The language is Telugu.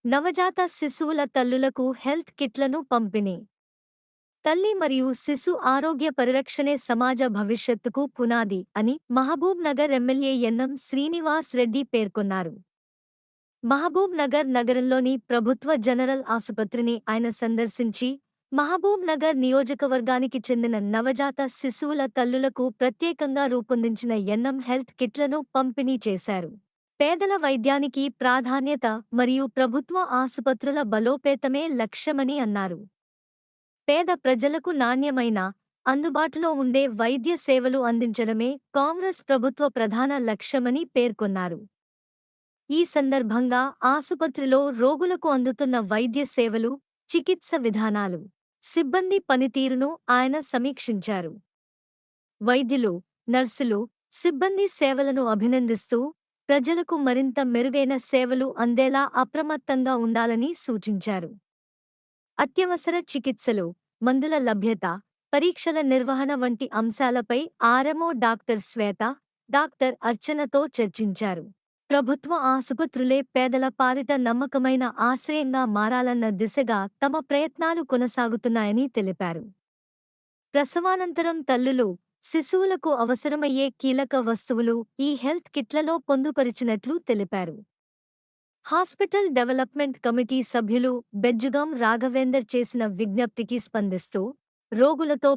నవజాత శిశువుల తల్లులకు హెల్త్ కిట్లను పంపిణీ. తల్లి మరియు శిశు ఆరోగ్య పరిరక్షణే సమాజ భవిష్యత్తుకు పునాది అని మహబూబ్ నగర్ ఎమ్మెల్యే ఎన్ఎం శ్రీనివాస్ రెడ్డి పేర్కొన్నారు. మహబూబ్ నగర్ నగరంలోని ప్రభుత్వ జనరల్ ఆసుపత్రిని ఆయన సందర్శించి మహబూబ్ నగర్ నియోజకవర్గానికి చెందిన నవజాత శిశువుల తల్లులకు ప్రత్యేకంగా రూపొందించిన ఎన్ఎం హెల్త్ కిట్లను పంపిణీ చేశారు. పేదల వైద్యానికి ప్రాధాన్యత మరియు ప్రభుత్వ ఆసుపత్రుల బలోపేతమే లక్ష్యమని అన్నారు. పేద ప్రజలకు నాణ్యమైన, అందుబాటులో ఉండే వైద్య సేవలు అందించడమే కాంగ్రెస్ ప్రభుత్వ ప్రధాన లక్ష్యమని పేర్కొన్నారు. ఈ సందర్భంగా ఆసుపత్రిలో రోగులకు అందుతున్న వైద్య సేవలు, చికిత్స విధానాలు, సిబ్బంది పనితీరును ఆయన సమీక్షించారు. వైద్యులు, నర్సులు, సిబ్బంది సేవలను అభినందిస్తూ ప్రజలకు మరింత మెరుగైన సేవలు అందేలా అప్రమత్తంగా ఉండాలని సూచించారు. అత్యవసర చికిత్సలు, మందుల లభ్యత, పరీక్షల నిర్వహణ వంటి అంశాలపై ఆర్ఎంఓ డాక్టర్ శ్వేత, డాక్టర్ అర్చనతో చర్చించారు. ప్రభుత్వ ఆసుపత్రులే పేదల పాలిట నమ్మకమైన ఆశ్రయంగా మారాలన్న దిశగా తమ ప్రయత్నాలు కొనసాగుతున్నాయని తెలిపారు. ప్రసవానంతరం తల్లులు, శిశువులకు అవసరమయ్యే కీలక వస్తువులు ఈ హెల్త్ కిట్లలో పొందుపరిచినట్లు తెలిపారు. హాస్పిటల్ డెవలప్మెంట్ కమిటీ సభ్యులు బెజ్జుగాం రాఘవేందర్ చేసిన విజ్ఞప్తికి స్పందిస్తూ రోగులతో